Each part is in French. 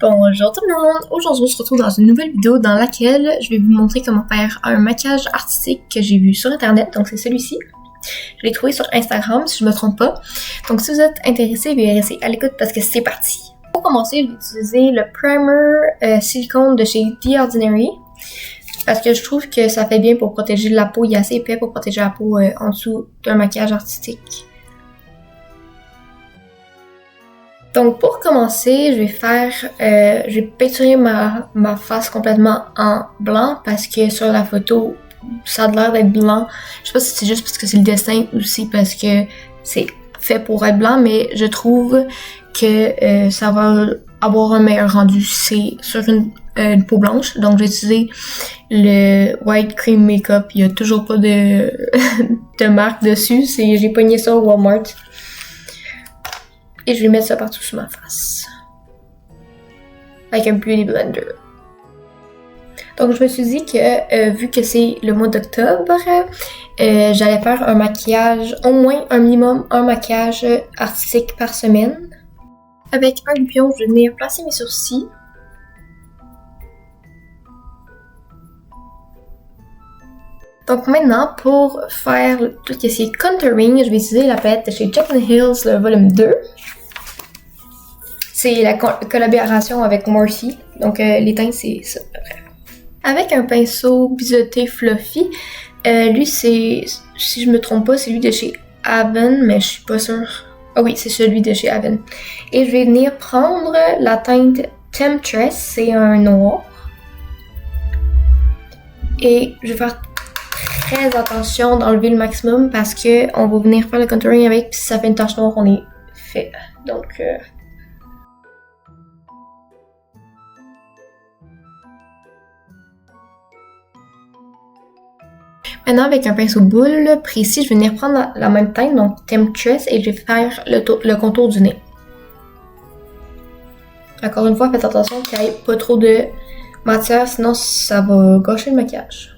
Bonjour tout le monde! Aujourd'hui, on se retrouve dans une nouvelle vidéo dans laquelle je vais vous montrer comment faire un maquillage artistique que j'ai vu sur internet, donc c'est celui-ci. Je l'ai trouvé sur Instagram, si je me trompe pas. Donc si vous êtes intéressé, veuillez rester à l'écoute parce que c'est parti! Pour commencer, je vais utiliser le primer silicone de chez The Ordinary parce que je trouve que ça fait bien pour protéger la peau. Il est assez épais pour protéger la peau en dessous d'un maquillage artistique. Donc pour commencer, je vais peinturer ma face complètement en blanc parce que sur la photo, ça a l'air d'être blanc. Je sais pas si c'est juste parce que c'est le dessin ou si parce que c'est fait pour être blanc, mais je trouve que ça va avoir un meilleur rendu si c'est sur une peau blanche. Donc j'ai utilisé le White Cream Makeup. Il y a toujours pas de, de marque dessus. J'ai pogné ça au Walmart. Et je vais mettre ça partout sur ma face. Avec un Beauty Blender. Donc je me suis dit que vu que c'est le mois d'octobre, j'allais faire un maquillage, au moins un minimum, un maquillage artistique par semaine. Avec un lipion, je vais venir placer mes sourcils. Donc maintenant, pour faire tout ce qui est contouring, je vais utiliser la palette de chez Jaclyn Hill, le volume 2. C'est la collaboration avec Morphe. Donc les teintes, c'est ça. Avec un pinceau biseauté fluffy, lui c'est, si je me trompe pas, c'est lui de chez Avon, mais je suis pas sûre. Ah oui, c'est celui de chez Avon. Et je vais venir prendre la teinte Temptress, c'est un noir. Et je vais faire très attention d'enlever le maximum parce que on va venir faire le contouring avec, puis si ça fait une tache noire, on est fait. Donc maintenant, avec un pinceau boule précis, je vais venir prendre la même teinte, donc Temptress, et je vais faire le contour du nez. Encore une fois, faites attention qu'il n'y ait pas trop de matière, sinon ça va gâcher le maquillage.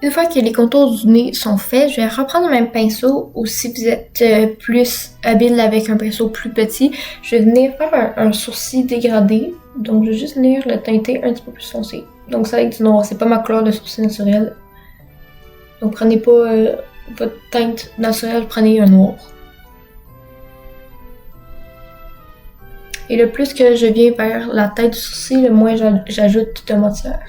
Une fois que les contours du nez sont faits, je vais reprendre le même pinceau, ou si vous êtes plus habile avec un pinceau plus petit, je vais venir faire un sourcil dégradé. Donc je vais juste venir le teinter un petit peu plus foncé. Donc ça avec du noir, c'est pas ma couleur de sourcil naturel. Donc prenez pas votre teinte naturelle, prenez un noir. Et le plus que je viens vers la tête du sourcil, le moins j'ajoute de matière.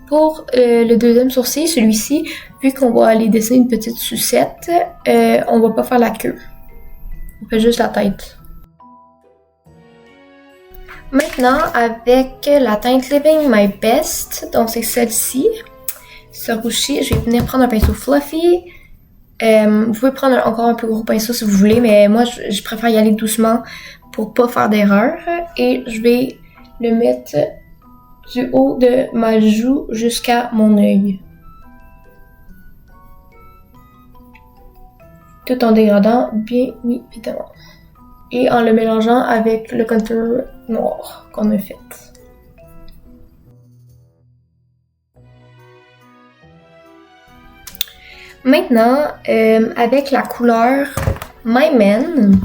Pour le deuxième sourcil, celui-ci, vu qu'on va aller dessiner une petite sucette, on va pas faire la queue. On fait juste la tête. Maintenant, avec la teinte Living My Best, donc c'est celle-ci, ce rouge-ci, je vais venir prendre un pinceau fluffy. Vous pouvez prendre encore un plus gros pinceau si vous voulez, mais moi je préfère y aller doucement pour pas faire d'erreur. Et je vais le mettre du haut de ma joue jusqu'à mon œil. Tout en dégradant bien évidemment. Et en le mélangeant avec le contour noir qu'on a fait. Maintenant, avec la couleur My Man,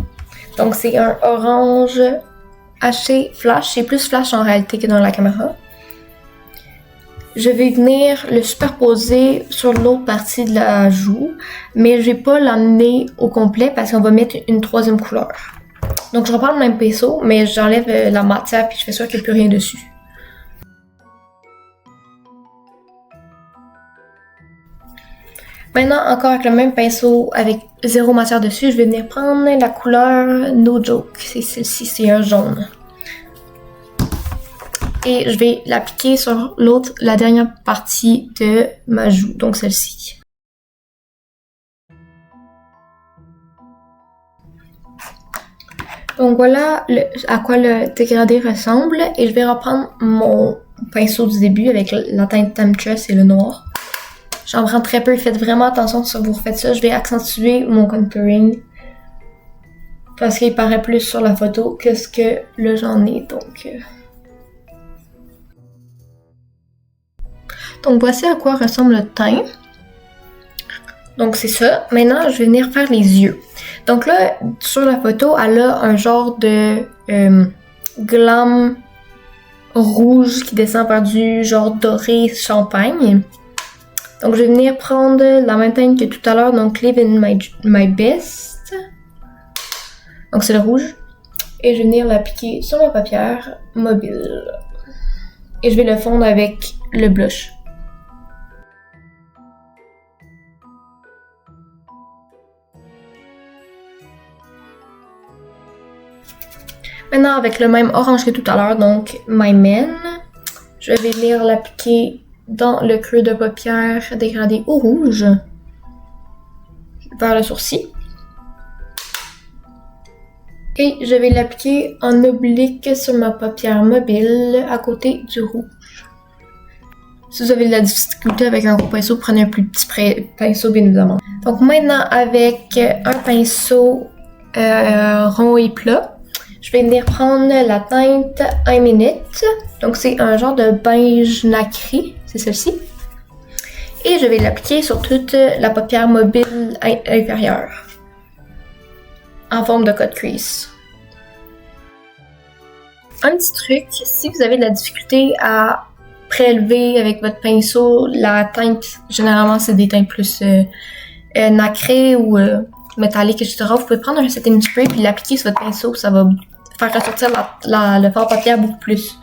donc c'est un orange haché flash, c'est plus flash en réalité que dans la caméra. Je vais venir le superposer sur l'autre partie de la joue, mais je vais pas l'emmener au complet parce qu'on va mettre une troisième couleur. Donc je reprends le même pinceau, mais j'enlève la matière puis je fais sûr qu'il n'y a plus rien dessus. Maintenant, encore avec le même pinceau avec zéro matière dessus, je vais venir prendre la couleur No Joke. C'est celle-ci, c'est un jaune. Et je vais l'appliquer sur la dernière partie de ma joue, donc celle-ci. Donc voilà à quoi le dégradé ressemble. Et je vais reprendre mon pinceau du début avec la teinte Temptress et le noir. J'en prends très peu, faites vraiment attention si vous refaites ça. Je vais accentuer mon contouring parce qu'il paraît plus sur la photo que ce que là j'en ai. Donc voici à quoi ressemble le teint. Donc c'est ça. Maintenant, je vais venir faire les yeux. Donc là, sur la photo, elle a un genre de glam rouge qui descend par du genre doré champagne. Donc je vais venir prendre la même teinte que tout à l'heure, donc Live in my Best. Donc c'est le rouge. Et je vais venir l'appliquer sur ma paupière mobile. Et je vais le fondre avec le blush. Maintenant, avec le même orange que tout à l'heure, donc My Man, je vais venir l'appliquer dans le creux de paupière dégradé au rouge, vers le sourcil. Et je vais l'appliquer en oblique sur ma paupière mobile, à côté du rouge. Si vous avez de la difficulté avec un gros pinceau, prenez un plus petit pinceau, bien évidemment. Donc maintenant, avec un pinceau rond et plat, je vais venir prendre la teinte I Mean It. Donc c'est un genre de beige nacré, c'est celle-ci. Et je vais l'appliquer sur toute la paupière mobile inférieure. En forme de cut crease. Un petit truc, si vous avez de la difficulté à prélever avec votre pinceau la teinte, généralement c'est des teintes plus nacrées ou métalliques, etc. Vous pouvez prendre un setting spray puis l'appliquer sur votre pinceau, ça va faire ressortir le fard paupière beaucoup plus.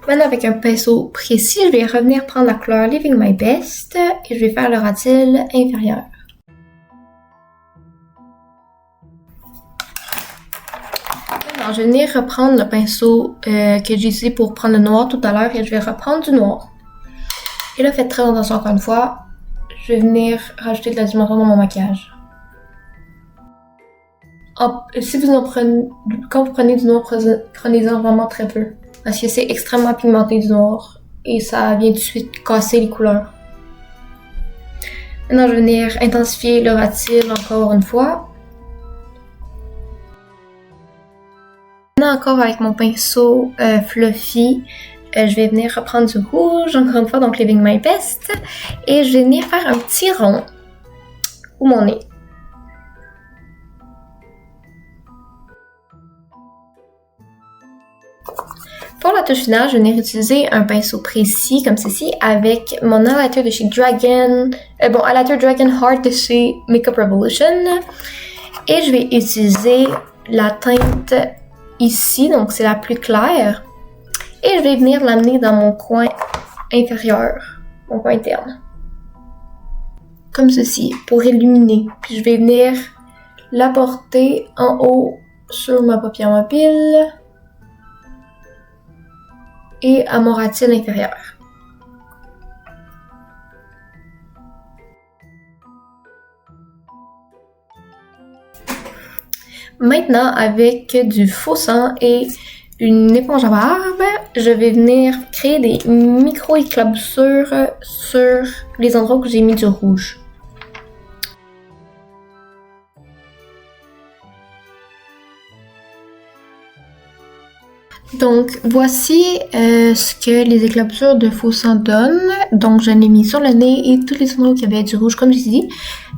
Maintenant, avec un pinceau précis, je vais revenir prendre la couleur Living My Best et je vais faire le ratil inférieur. Maintenant, je vais venir reprendre le pinceau que j'ai utilisé pour prendre le noir tout à l'heure et je vais reprendre du noir. Et là, faites très attention encore une fois, je vais venir rajouter de la dimension dans mon maquillage. Si vous en prenez, quand vous prenez du noir, prenez-en vraiment très peu. Parce que c'est extrêmement pigmenté du noir et ça vient tout de suite casser les couleurs. Maintenant, je vais venir intensifier le ratil encore une fois. Maintenant, encore avec mon pinceau fluffy, je vais venir reprendre du rouge, encore une fois, donc Living My Best. Et je vais venir faire un petit rond où mon nez. Pour la touche finale, je vais venir utiliser un pinceau précis comme ceci avec mon highlighter de chez highlighter Dragon Heart de chez Makeup Revolution. Et je vais utiliser la teinte ici, donc c'est la plus claire. Et je vais venir l'amener dans mon coin inférieur, mon coin interne. Comme ceci, pour illuminer. Puis je vais venir l'apporter en haut sur ma paupière mobile. Et à mon ratil inférieur. Maintenant, avec du faux sang et une éponge à barbe, je vais venir créer des micro-éclaboussures sur les endroits où j'ai mis du rouge. Donc, voici ce que les éclaboussures de faux sang donnent. Donc, je l'ai mis sur le nez et tous les endroits où il y avait du rouge, comme j'ai dit.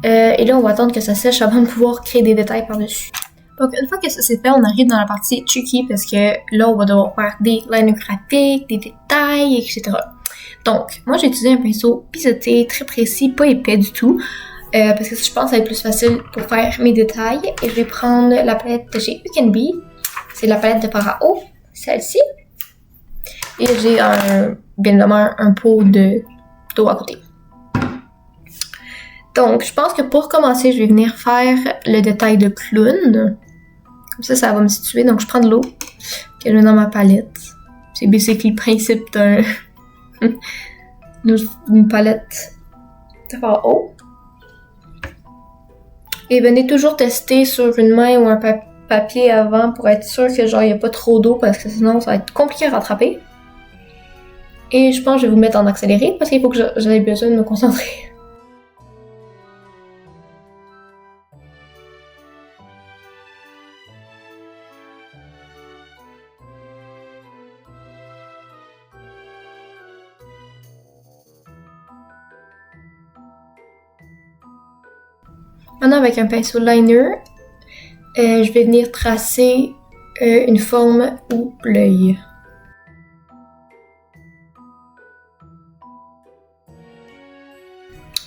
Et là, on va attendre que ça sèche avant de pouvoir créer des détails par-dessus. Donc, une fois que ça c'est fait, on arrive dans la partie tricky parce que là, on va devoir faire des lignes graphiques, des détails, etc. Donc, moi, j'ai utilisé un pinceau biseauté, très précis, pas épais du tout. Parce que je pense que ça va être plus facile pour faire mes détails. Et je vais prendre la palette de chez You Can Be. C'est la palette de Parao. Celle-ci. Et j'ai bien évidemment un pot d'eau à côté. Donc, je pense que pour commencer, je vais venir faire le détail de clown. Comme ça va me situer. Donc, je prends de l'eau que je mets dans ma palette. C'est basically le principe d'une palette Ça va en haut. Et venez toujours tester sur une main ou un papier avant pour être sûr que genre il n'y a pas trop d'eau parce que sinon ça va être compliqué à rattraper. Et je pense que je vais vous mettre en accéléré parce qu'il faut que j'aie besoin de me concentrer. Maintenant avec un pinceau liner, je vais venir tracer une forme ou l'œil.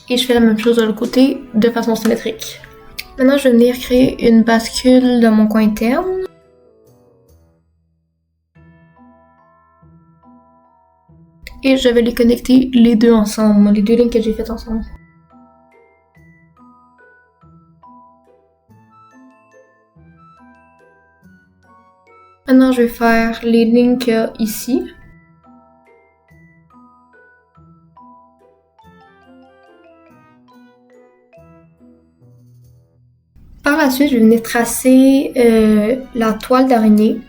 Et je fais la même chose de l'autre côté de façon symétrique. Maintenant, je vais venir créer une bascule dans mon coin interne. Et je vais les connecter les deux ensemble, les deux lignes que j'ai faites ensemble. Maintenant, je vais faire les lignes qu'il y a ici. Par la suite, je vais venir tracer la toile d'araignée.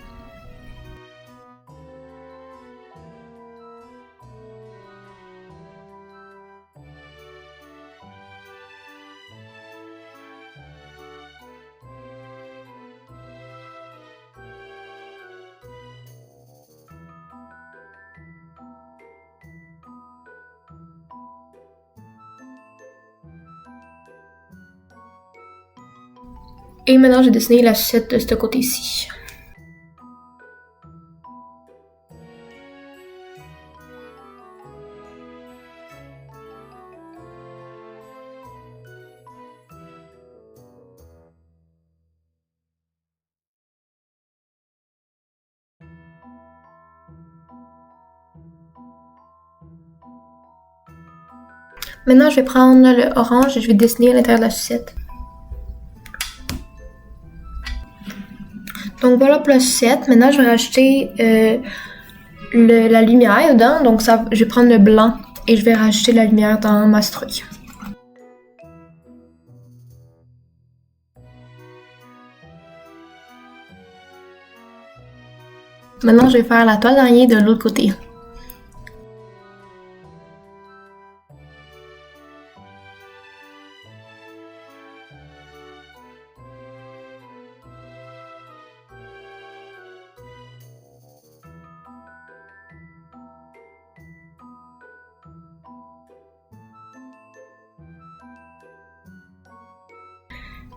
Et maintenant, j'ai dessiné la sucette de ce côté-ci. Maintenant, je vais prendre le orange et je vais dessiner à l'intérieur de la sucette. Donc voilà pour la sucette. Maintenant, je vais rajouter la lumière dedans. Donc je vais prendre le blanc et je vais rajouter la lumière dans ma structure. Maintenant, je vais faire la toile d'araignée de l'autre côté.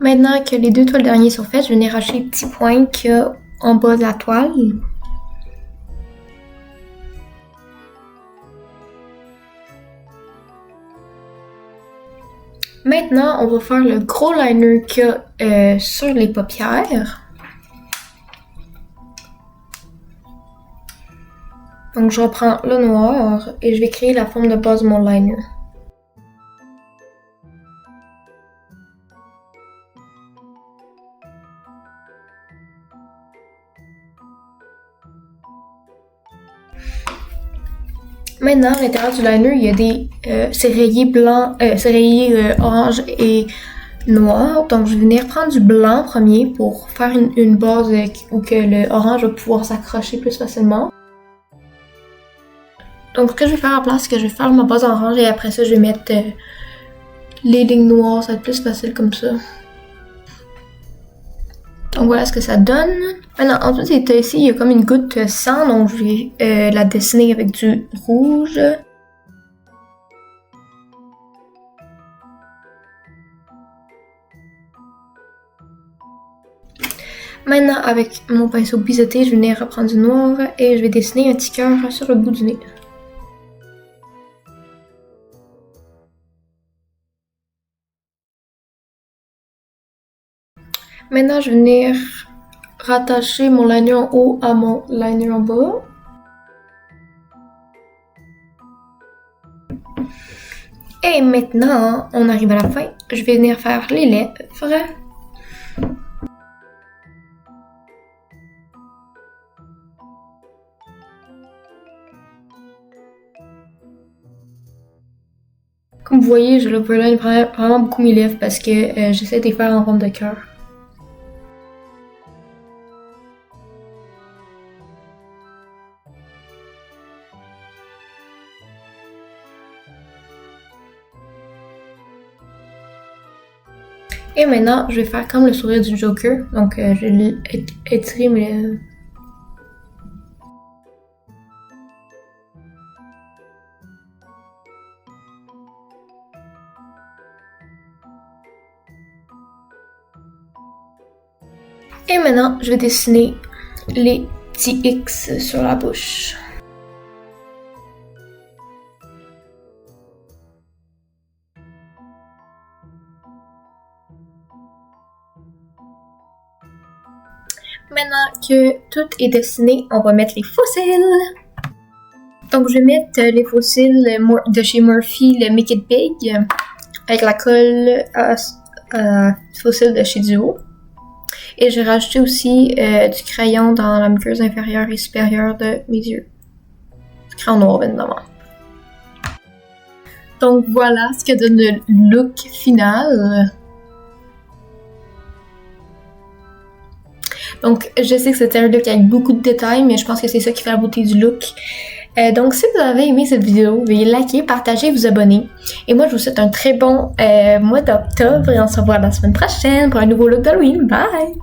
Maintenant que les deux toiles d'araignée sont faites, je vais venir rajouter les petits points qu'il y a en bas de la toile. Maintenant, on va faire le gros liner qu'il y a sur les paupières. Donc, je reprends le noir et je vais créer la forme de base de mon liner. Maintenant, à l'intérieur du liner, il y a des c'est rayé blanc, c'est rayé orange et noir. Donc, je vais venir prendre du blanc premier pour faire une base où que le orange va pouvoir s'accrocher plus facilement. Donc, ce que je vais faire à la place, c'est que je vais faire ma base orange et après ça, je vais mettre les lignes noires. Ça va être plus facile comme ça. Donc, voilà ce que ça donne. Maintenant, ensuite, ici, il y a comme une goutte de sang. Donc, je vais la dessiner avec du rouge. Maintenant, avec mon pinceau biseauté, je vais venir reprendre du noir et je vais dessiner un petit cœur sur le bout du nez. Maintenant, je vais venir rattacher mon liner en haut à mon liner en bas. Et maintenant, on arrive à la fin. Je vais venir faire les lèvres. Comme vous voyez, je l'overline vraiment beaucoup mes lèvres parce que j'essaie de les faire en forme de cœur. Et maintenant, je vais faire comme le sourire du Joker. Donc, je vais étirer mes lèvres. Et maintenant, je vais dessiner les petits X sur la bouche. Maintenant que tout est dessiné, on va mettre les fossiles. Donc, je vais mettre les fossiles de chez Morphe, le Make It Big, avec la colle fossile de chez Duo. Et j'ai rajouté aussi du crayon dans la muqueuse inférieure et supérieure de mes yeux. Du crayon noir, bien évidemment. Donc voilà ce que donne le look final. Donc je sais que c'était un look avec beaucoup de détails, mais je pense que c'est ça qui fait la beauté du look. Donc si vous avez aimé cette vidéo, veuillez liker, partager et vous abonner. Et moi je vous souhaite un très bon mois d'octobre et on se revoit la semaine prochaine pour un nouveau look d'Halloween. Bye!